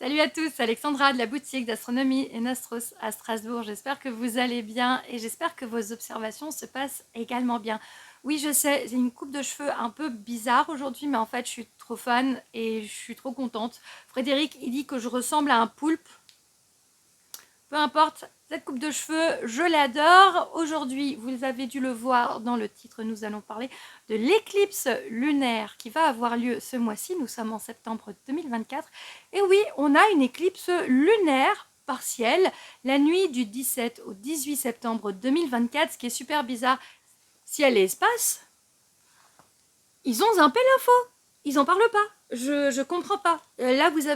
Salut à tous, Alexandra de la boutique d'astronomie et Nostros à Strasbourg. J'espère que vous allez bien et j'espère que vos observations se passent également bien. Oui, je sais, j'ai une coupe de cheveux un peu bizarre aujourd'hui, mais en fait, je suis trop fan et je suis trop contente. Frédéric, il dit que je ressemble à un poulpe. Peu importe, cette coupe de cheveux, je l'adore. Aujourd'hui, vous avez dû le voir dans le titre, nous allons parler de l'éclipse lunaire qui va avoir lieu ce mois-ci. Nous sommes en septembre 2024. Et oui, on a une éclipse lunaire partielle la nuit du 17 au 18 septembre 2024. Ce qui est super bizarre, ciel et espace, ils ont zappé l'info. Ils en parlent pas. Je comprends pas. Là, vous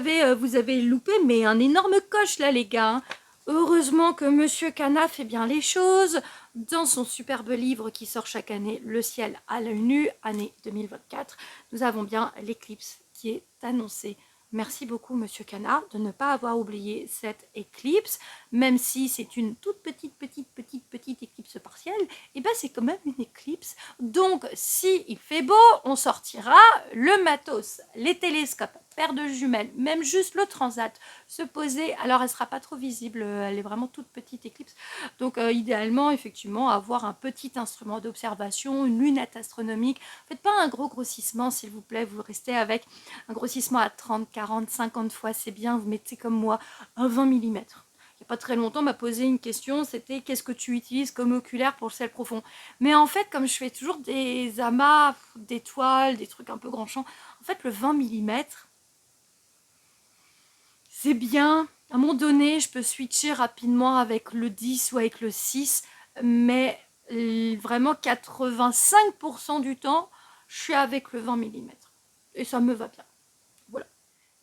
avez loupé, mais un énorme coche, là, les gars. Heureusement que Monsieur Cana fait bien les choses. Dans son superbe livre qui sort chaque année, Le ciel à l'œil nu, année 2024, nous avons bien l'éclipse qui est annoncée. Merci beaucoup, Monsieur Cana, de ne pas avoir oublié cette éclipse, même si c'est une toute petite éclipse partielle, et ben c'est quand même une éclipse. Donc, si il fait beau, on sortira le matos, les télescopes, paire de jumelles, même juste le transat, se poser. Alors, elle sera pas trop visible, elle est vraiment toute petite éclipse. Donc, idéalement, effectivement, avoir un petit instrument d'observation, une lunette astronomique. Faites pas un gros grossissement, s'il vous plaît. Vous restez avec un grossissement à 30, 40, 50 fois, c'est bien. Vous mettez comme moi un 20 mm. Il n'y a pas très longtemps, on m'a posé une question, c'était qu'est-ce que tu utilises comme oculaire pour le ciel profond? Mais en fait, comme je fais toujours des amas d'étoiles, des trucs un peu grand champ, en fait, le 20 mm, c'est bien. À un moment donné, je peux switcher rapidement avec le 10 ou avec le 6, mais vraiment 85% du temps, je suis avec le 20 mm. Et ça me va bien. Voilà.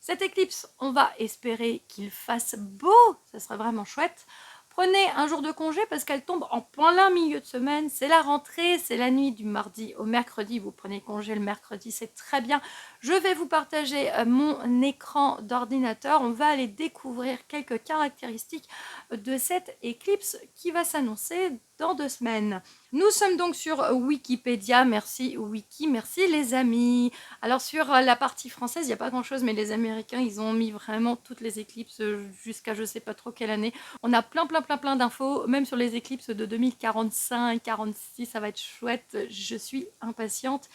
Cette éclipse, on va espérer qu'il fasse beau, ça serait vraiment chouette. Prenez un jour de congé parce qu'elle tombe en plein milieu de semaine. C'est la rentrée, c'est la nuit du mardi au mercredi. Vous prenez congé le mercredi, c'est très bien. Je vais vous partager mon écran d'ordinateur. On va aller découvrir quelques caractéristiques de cette éclipse qui va s'annoncer dans 2 semaines. Nous sommes donc sur Wikipédia. Merci Wiki, merci les amis. Alors sur la partie française, il n'y a pas grand chose, mais les Américains, ils ont mis vraiment toutes les éclipses jusqu'à je sais pas trop quelle année. On a plein d'infos, même sur les éclipses de 2045, 46, ça va être chouette, je suis impatiente.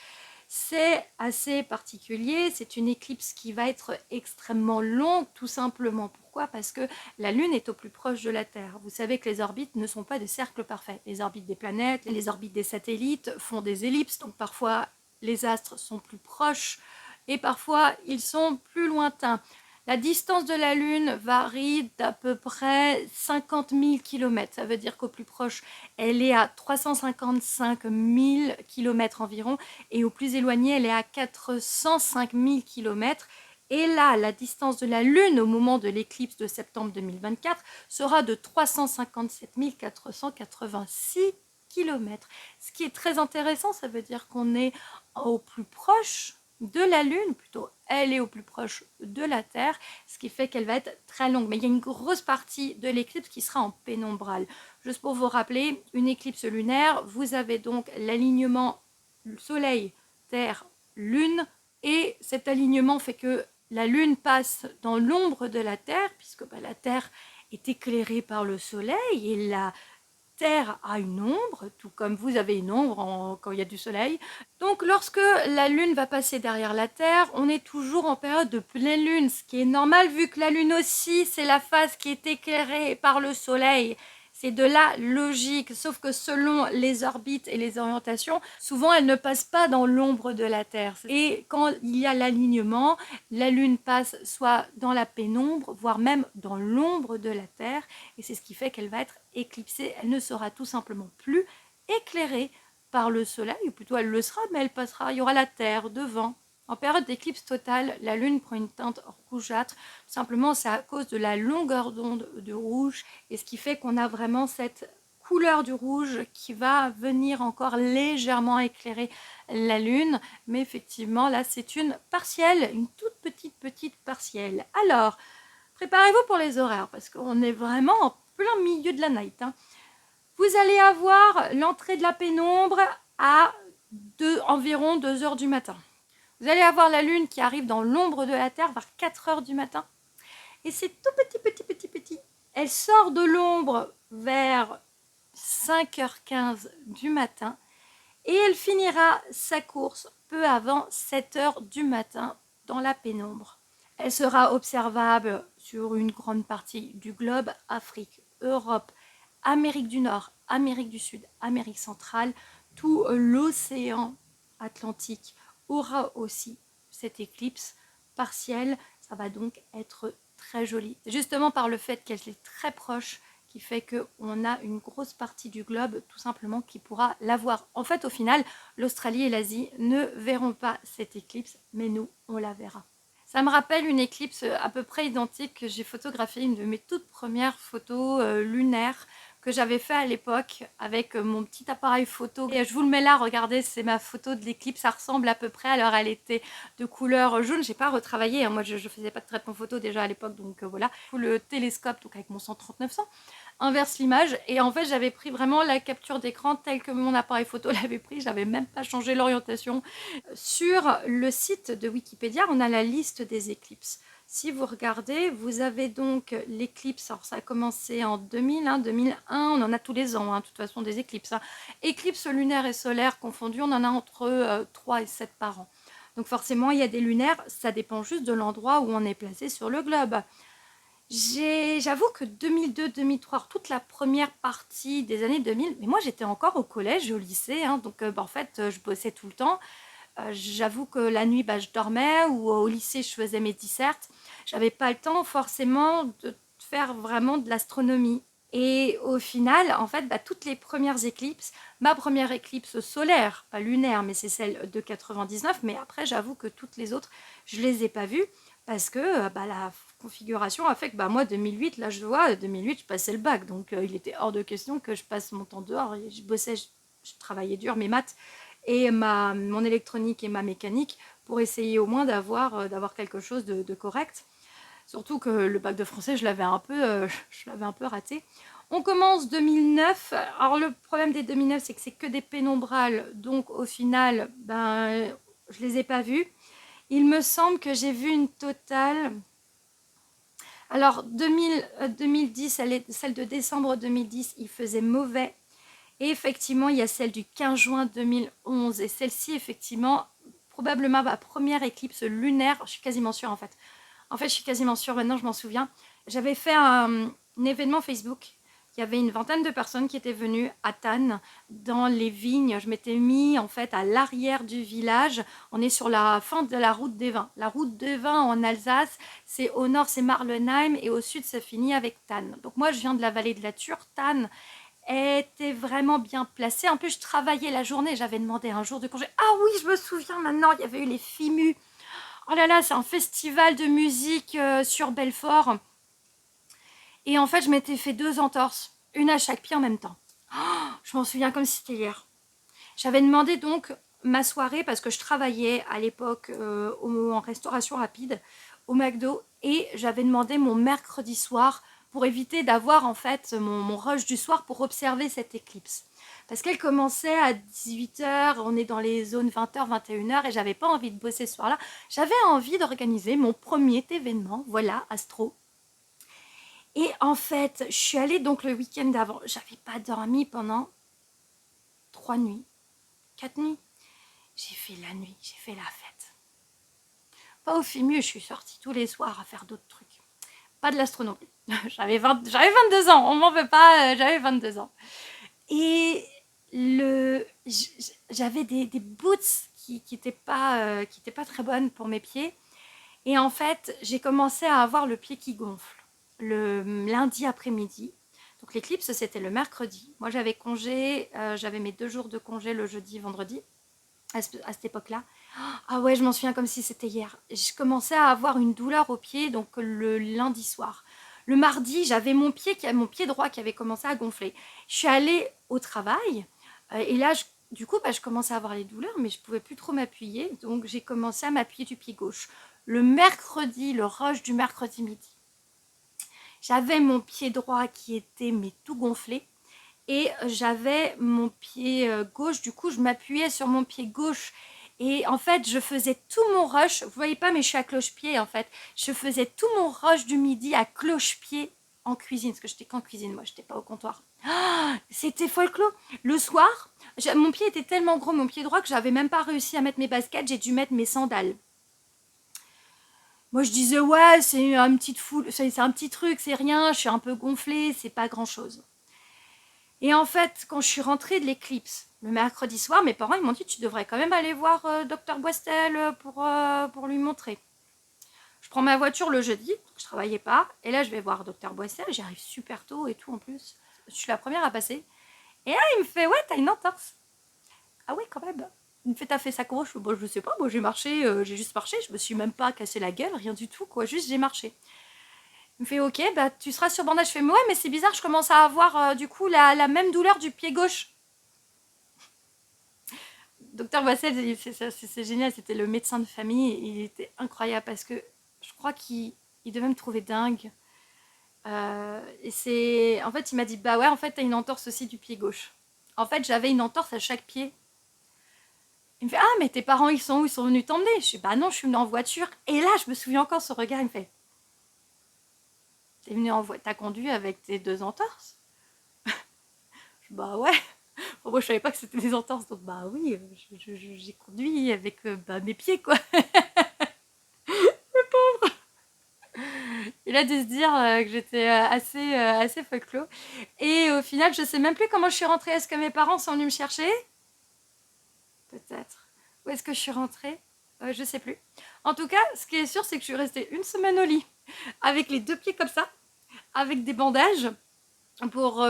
C'est assez particulier, c'est une éclipse qui va être extrêmement longue, tout simplement. Pourquoi? Parce que la Lune est au plus proche de la Terre. Vous savez que les orbites ne sont pas des cercles parfaits. Les orbites des planètes, les orbites des satellites font des ellipses, donc parfois les astres sont plus proches et parfois ils sont plus lointains. La distance de la Lune varie d'à peu près 50 000 km. Ça veut dire qu'au plus proche, elle est à 355 000 km environ et au plus éloigné, elle est à 405 000 km. Et là, la distance de la Lune au moment de l'éclipse de septembre 2024 sera de 357 486 km. Ce qui est très intéressant, ça veut dire qu'on est au plus proche de la Lune, plutôt elle est au plus proche de la Terre, ce qui fait qu'elle va être très longue. Mais il y a une grosse partie de l'éclipse qui sera en pénombrale. Juste pour vous rappeler, une éclipse lunaire, vous avez donc l'alignement Soleil, Terre, Lune, et cet alignement fait que la Lune passe dans l'ombre de la Terre, puisque la Terre est éclairée par le Soleil, et la Terre a une ombre, tout comme vous avez une ombre quand il y a du soleil. Donc lorsque la Lune va passer derrière la Terre, on est toujours en période de pleine Lune, ce qui est normal vu que la Lune aussi, c'est la face qui est éclairée par le Soleil. C'est de la logique, sauf que selon les orbites et les orientations, souvent elles ne passent pas dans l'ombre de la Terre. Et quand il y a l'alignement, la Lune passe soit dans la pénombre, voire même dans l'ombre de la Terre, et c'est ce qui fait qu'elle va être éclipsée. Elle ne sera tout simplement plus éclairée par le Soleil, ou plutôt elle le sera, mais elle passera, il y aura la Terre devant. En période d'éclipse totale, la Lune prend une teinte rougeâtre. Tout simplement, c'est à cause de la longueur d'onde de rouge, et ce qui fait qu'on a vraiment cette couleur du rouge qui va venir encore légèrement éclairer la Lune. Mais effectivement, là, c'est une partielle, une toute petite partielle. Alors, préparez-vous pour les horaires, parce qu'on est vraiment en plein milieu de la night. Vous allez avoir l'entrée de la pénombre à environ 2 heures du matin. Vous allez avoir la Lune qui arrive dans l'ombre de la Terre vers 4 heures du matin. Et c'est tout petit. Elle sort de l'ombre vers 5h15 du matin et elle finira sa course peu avant 7h du matin dans la pénombre. Elle sera observable sur une grande partie du globe, Afrique, Europe, Amérique du Nord, Amérique du Sud, Amérique centrale. Tout l'océan Atlantique aura aussi cette éclipse partielle. Ça va donc être très joli. Justement par le fait qu'elle est très proche qui fait qu'on a une grosse partie du globe tout simplement qui pourra la voir. En fait, au final, l'Australie et l'Asie ne verront pas cette éclipse, mais nous, on la verra. Ça me rappelle une éclipse à peu près identique que j'ai photographiée, une de mes toutes premières photos lunaires que j'avais fait à l'époque avec mon petit appareil photo. Et je vous le mets là, regardez, c'est ma photo de l'éclipse, ça ressemble à peu près. Alors elle était de couleur jaune, j'ai pas retravaillé, hein. Moi je faisais pas de traitement photo déjà à l'époque, donc voilà. Le télescope, donc avec mon 13900, inverse l'image et en fait j'avais pris vraiment la capture d'écran telle que mon appareil photo l'avait pris, j'avais même pas changé l'orientation. Sur le site de Wikipédia, on a la liste des éclipses. Si vous regardez, vous avez donc l'éclipse, alors ça a commencé en 2000, 2001, on en a tous les ans, de toute façon des éclipses. Éclipses lunaires et solaires confondus, on en a entre 3 et 7 par an. Donc forcément, il y a des lunaires, ça dépend juste de l'endroit où on est placé sur le globe. J'avoue que 2002-2003, toute la première partie des années 2000, mais moi j'étais encore au collège et au lycée, donc en fait je bossais tout le temps. J'avoue que la nuit je dormais ou au lycée je faisais mes dissertes. J'avais pas le temps forcément de faire vraiment de l'astronomie. Et au final, en fait, toutes les premières éclipses, ma première éclipse solaire, pas lunaire, mais c'est celle de 99, mais après j'avoue que toutes les autres, je les ai pas vues parce que la configuration a fait que moi 2008, là je vois, 2008 je passais le bac, donc il était hors de question que je passe mon temps dehors. Et je bossais, je travaillais dur mes maths et mon électronique et ma mécanique pour essayer au moins d'avoir quelque chose de correct. Surtout que le bac de français, je l'avais un peu raté. On commence 2009. Alors le problème des 2009, c'est que c'est que des pénombrales. Donc au final, je les ai pas vus. Il me semble que j'ai vu une totale... Alors 2010, celle de décembre 2010, il faisait mauvais. Et effectivement, il y a celle du 15 juin 2011. Et celle-ci, effectivement, probablement ma première éclipse lunaire. Je suis quasiment sûre en fait. Je suis quasiment sûre, maintenant je m'en souviens. J'avais fait un événement Facebook. Il y avait une vingtaine de personnes qui étaient venues à Thann, dans les vignes. Je m'étais mis en fait à l'arrière du village. On est sur la fin de la route des vins. La route des vins en Alsace, c'est au nord, c'est Marlenheim, et au sud, ça finit avec Thann. Donc moi, je viens de la vallée de la Thur. Thann était vraiment bien placée. En plus, je travaillais la journée. J'avais demandé un jour de congé. Ah oui, je me souviens maintenant, il y avait eu les FIMU. Oh là là, c'est un festival de musique sur Belfort. Et en fait, je m'étais fait 2 entorses, une à chaque pied en même temps. Oh, je m'en souviens comme si c'était hier. J'avais demandé donc ma soirée, parce que je travaillais à l'époque en restauration rapide, au McDo, et j'avais demandé mon mercredi soir pour éviter d'avoir en fait mon rush du soir pour observer cette éclipse. Parce qu'elle commençait à 18h, on est dans les zones 20h, 21h, et j'avais pas envie de bosser ce soir-là. J'avais envie d'organiser mon premier événement, voilà, astro. Et en fait, je suis allée donc le week-end d'avant. J'avais pas dormi pendant 3 nuits, 4 nuits. J'ai fait la nuit, j'ai fait la fête. Pas au FIMU, je suis sortie tous les soirs à faire d'autres trucs. Pas de l'astronomie. J'avais 22 ans, on m'en veut pas, j'avais 22 ans. Et j'avais des boots qui étaient pas très bonnes pour mes pieds. Et en fait, j'ai commencé à avoir le pied qui gonfle le lundi après-midi. Donc l'éclipse, c'était le mercredi. Moi, j'avais congé, j'avais mes 2 jours de congé le jeudi, vendredi, à cette époque-là. Ah ouais, je m'en souviens comme si c'était hier. Je commençais à avoir une douleur au pied, donc le lundi soir. Le mardi, j'avais mon pied droit qui avait commencé à gonfler. Je suis allée au travail, et là, du coup, je commençais à avoir les douleurs, mais je ne pouvais plus trop m'appuyer. Donc, j'ai commencé à m'appuyer du pied gauche. Le mercredi, le rush du mercredi midi, j'avais mon pied droit qui était tout gonflé. Et j'avais mon pied gauche, du coup je m'appuyais sur mon pied gauche Et en fait, je faisais tout mon rush. Vous voyez pas, mais je suis à cloche-pied en fait. Je faisais tout mon rush du midi à cloche-pied en cuisine. Parce que j'étais qu'en cuisine, moi, j'étais pas au comptoir. C'était folklore. Le soir, mon pied était tellement gros, mon pied droit, que j'avais même pas réussi à mettre mes baskets. J'ai dû mettre mes sandales. Moi, je disais, ouais, c'est un petit truc, c'est rien, je suis un peu gonflée, c'est pas grand chose. Et en fait, quand je suis rentrée de l'éclipse, le mercredi soir, mes parents ils m'ont dit, tu devrais quand même aller voir Dr Boistel pour lui montrer. Je prends ma voiture le jeudi, je travaillais pas, et là je vais voir Dr Boistel, j'arrive super tôt et tout en plus. Je suis la première à passer. Et là il me fait, ouais, t'as une entorse. Ah ouais, quand même. Il me fait, t'as fait ça comment? Bon, je sais pas, moi j'ai marché, j'ai juste marché, je me suis même pas cassé la gueule, rien du tout, quoi, juste j'ai marché. Il me fait, ok, bah tu seras sur bandage. Je fais, mais ouais, mais c'est bizarre, je commence à avoir du coup la même douleur du pied gauche. Docteur Boissel, c'est génial, c'était le médecin de famille, il était incroyable parce que je crois qu'il devait me trouver dingue. En fait, il m'a dit, bah ouais, en fait, t'as une entorse aussi du pied gauche. En fait, j'avais une entorse à chaque pied. Il me fait, ah, mais tes parents, ils sont où? Ils sont venus t'emmener? Je dis, bah non, je suis venue en voiture. Et là, je me souviens encore ce regard, il me fait, t'es venu en voiture, t'as conduit avec tes deux entorses? Je dis, bah ouais. Bon, moi, je savais pas que c'était des entorses, donc bah oui, j'ai conduit avec mes pieds, quoi. Il a dû se dire que j'étais assez folklore. Et au final, je sais même plus comment je suis rentrée. Est-ce que mes parents sont venus me chercher? Peut-être. Où est-ce que je suis rentrée? Je sais plus. En tout cas, ce qui est sûr, c'est que je suis restée une semaine au lit, avec les deux pieds comme ça, avec des bandages, pour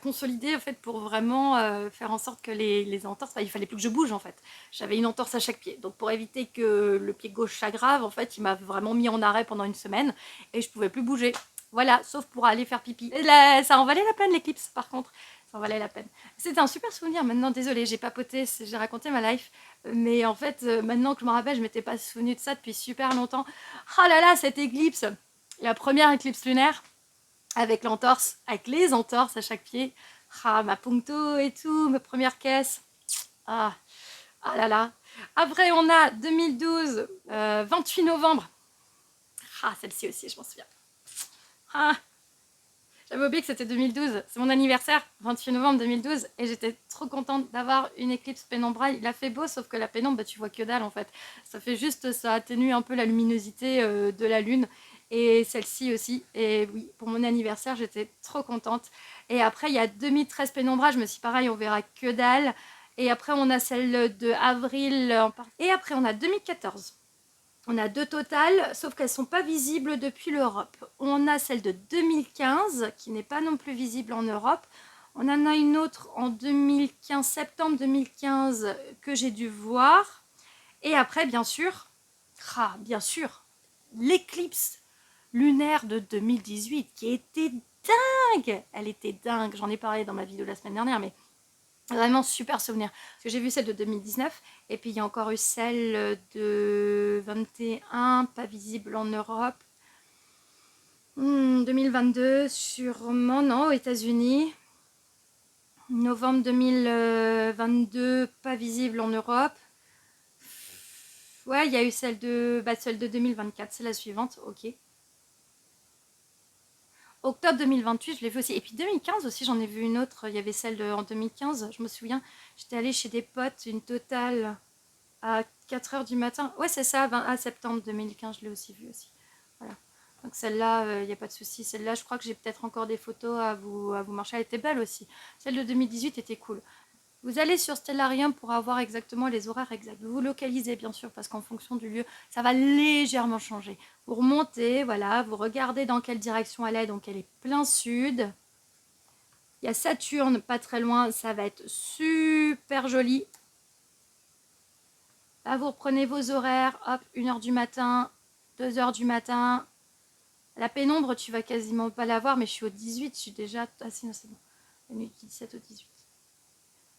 consolider, en fait, pour vraiment faire en sorte que les entorses, il fallait plus que je bouge, en fait. J'avais une entorse à chaque pied. Donc pour éviter que le pied gauche s'aggrave, en fait, il m'a vraiment mis en arrêt pendant une semaine et je pouvais plus bouger. Voilà, sauf pour aller faire pipi. Et là, ça en valait la peine, l'éclipse, par contre. Ça en valait la peine. C'était un super souvenir. Maintenant, désolée, j'ai papoté, j'ai raconté ma life. Mais en fait, maintenant que je me rappelle, je m'étais pas souvenue de ça depuis super longtemps. Oh là là, cette éclipse, la première éclipse lunaire, avec l'entorse, avec les entorses à chaque pied. Ah, ma puncto et tout, mes premières caisses. Ah, ah là là. Après, on a 2012, 28 novembre. Ah, celle-ci aussi, je m'en souviens. Ah, j'avais oublié que c'était 2012. C'est mon anniversaire, 28 novembre 2012. Et j'étais trop contente d'avoir une éclipse pénombrale. Il a fait beau, sauf que la pénombre, tu vois que dalle en fait. Ça fait juste, ça atténue un peu la luminosité de la lune. Et celle-ci aussi. Et oui, pour mon anniversaire, j'étais trop contente. Et après, il y a 2013 pénombra. Je me suis dit, pareil, on verra que dalle. Et après, on a celle de avril. Et après, on a 2014. On a deux totales, sauf qu'elles ne sont pas visibles depuis l'Europe. On a celle de 2015, qui n'est pas non plus visible en Europe. On en a une autre en 2015, septembre 2015, que j'ai dû voir. Et après, bien sûr, l'éclipse lunaire de 2018, qui était dingue. Elle était dingue. J'en ai parlé dans ma vidéo la semaine dernière, mais vraiment super souvenir. Parce que j'ai vu celle de 2019, et puis il y a encore eu celle de 21, pas visible en Europe. 2022, sûrement, non, aux États-Unis. Novembre 2022, pas visible en Europe. Ouais, il y a eu celle de 2024, c'est la suivante, ok. Octobre 2028, je l'ai vu aussi. Et puis 2015 aussi, j'en ai vu une autre. Il y avait celle en 2015, je me souviens. J'étais allée chez des potes, une totale à 4h du matin. Ouais, c'est ça, septembre 2015, je l'ai aussi vue aussi. Voilà. Donc celle-là, il n'y a pas de souci. Celle-là, je crois que j'ai peut-être encore des photos à vous marcher. Elle était belle aussi. Celle de 2018 était cool. Vous allez sur Stellarium pour avoir exactement les horaires exacts. Vous localisez bien sûr parce qu'en fonction du lieu, ça va légèrement changer. Vous remontez, voilà, vous regardez dans quelle direction elle est, donc elle est plein sud. Il y a Saturne pas très loin, ça va être super joli. Là, vous reprenez vos horaires, hop, 1h du matin, 2h du matin. La pénombre, tu vas quasiment pas la voir, mais je suis au 18, je suis déjà... Ah si, non, c'est bon. La nuit du 17 au 18.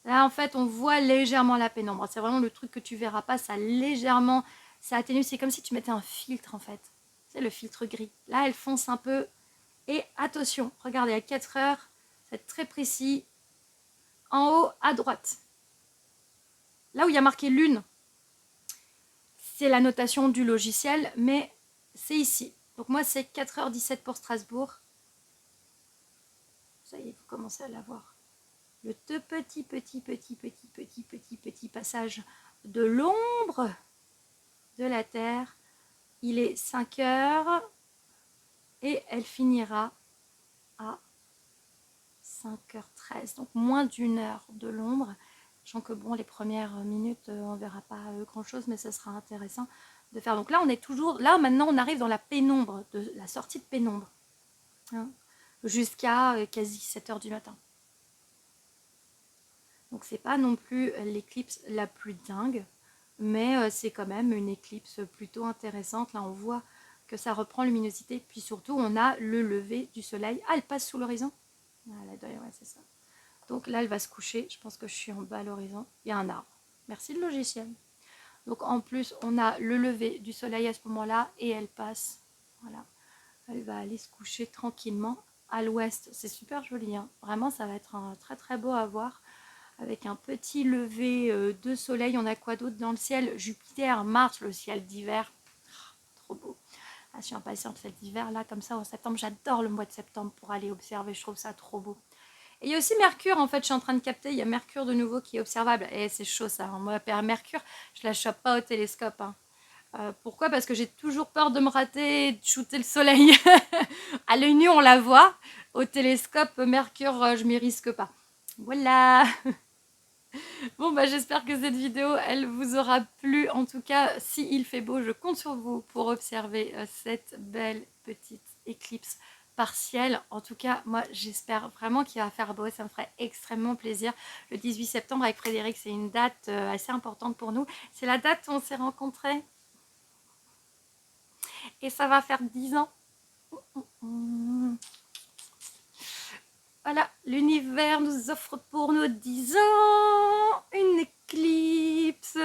Là, en fait, on voit légèrement la pénombre. C'est vraiment le truc que tu verras pas. Ça légèrement, ça atténue. C'est comme si tu mettais un filtre, en fait. C'est le filtre gris. Là, elle fonce un peu. Et attention, regardez, à 4 heures, c'est très précis. En haut, à droite. Là où il y a marqué lune. c'est la notation du logiciel, mais c'est ici. Donc moi, c'est 4h17 pour Strasbourg. Ça y est, vous commencez à l'avoir. Le tout petit passage de l'ombre de la Terre. Il est 5h et elle finira à 5h13. Donc moins d'une heure de l'ombre. Sachant que bon, les premières minutes, on ne verra pas grand-chose, mais ce sera intéressant de faire. Donc là, on est toujours... Là, maintenant, on arrive dans la pénombre, de la sortie de pénombre. Hein, jusqu'à quasi 7h du matin. Donc c'est pas non plus l'éclipse la plus dingue, mais c'est quand même une éclipse plutôt intéressante. Là, on voit que ça reprend luminosité. Puis surtout, on a le lever du soleil. Ah, elle passe sous l'horizon. Ah, ouais, c'est ça. Donc là, elle va se coucher. Je pense que je suis en bas à l'horizon. Il y a un arbre. Merci le logiciel. Donc en plus, on a le lever du soleil à ce moment-là et elle passe. Voilà. Elle va aller se coucher tranquillement à l'ouest. C'est super joli. Hein. Vraiment, ça va être très très beau à voir. Avec un petit lever de soleil. On a quoi d'autre dans le ciel? Jupiter, Mars, le ciel d'hiver. Trop beau. Ah, je suis impatiente cet hiver là, comme ça en septembre. J'adore le mois de septembre pour aller observer. Je trouve ça trop beau. Et il y a aussi Mercure, en fait, je suis en train de capter, il y a Mercure de nouveau qui est observable. Et c'est chaud ça, hein. Moi, Mercure, je la chope pas au télescope. Hein. Pourquoi? Parce que j'ai toujours peur de me rater et de shooter le soleil. À l'œil nu, on la voit. Au télescope, Mercure, je m'y risque pas. Voilà. Bon, bah j'espère que cette vidéo, elle vous aura plu. En tout cas, si il fait beau, je compte sur vous pour observer cette belle petite éclipse partielle. En tout cas, moi, j'espère vraiment qu'il va faire beau. Ça me ferait extrêmement plaisir. Le 18 septembre avec Frédéric, c'est une date assez importante pour nous. C'est la date où on s'est rencontrés. Et ça va faire 10 ans. Voilà, l'univers nous offre pour nos 10 ans une éclipse.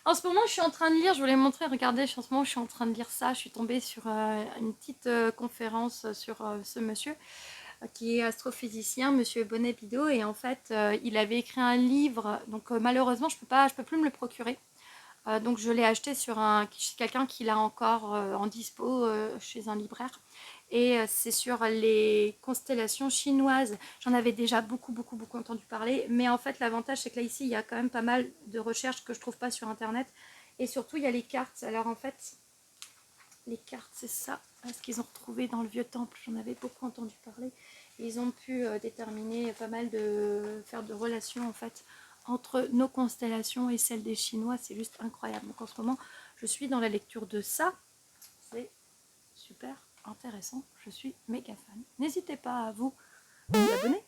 En ce moment, je suis en train de lire, je voulais montrer, regardez, en ce moment, je suis en train de lire ça. Je suis tombée sur une petite conférence sur ce monsieur qui est astrophysicien, monsieur Bonnet Bidot. Et en fait, il avait écrit un livre. Donc malheureusement, je peux plus me le procurer. Donc je l'ai acheté chez quelqu'un qui l'a encore en dispo chez un libraire. Et c'est sur les constellations chinoises. J'en avais déjà beaucoup entendu parler. Mais en fait, l'avantage, c'est que là, ici, il y a quand même pas mal de recherches que je trouve pas sur Internet. Et surtout, il y a les cartes. Alors en fait, les cartes, c'est ça. Ce qu'ils ont retrouvé dans le vieux temple. J'en avais beaucoup entendu parler. Et ils ont pu déterminer pas mal faire de relations, en fait, entre nos constellations et celles des Chinois. C'est juste incroyable. Donc en ce moment, je suis dans la lecture de ça. C'est super intéressant, je suis méga fan. N'hésitez pas à vous abonner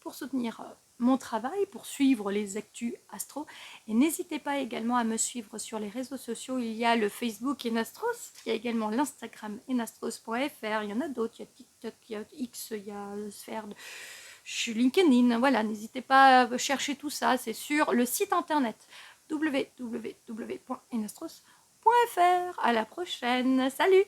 pour soutenir mon travail, pour suivre les actus astro. Et n'hésitez pas également à me suivre sur les réseaux sociaux. Il y a le Facebook Enastros, il y a également l'Instagram enastros.fr, il y en a d'autres, il y a TikTok, il y a X, il y a Sphère, je suis LinkedIn, voilà, n'hésitez pas à chercher tout ça, c'est sur le site internet www.enastros.fr. À la prochaine, salut!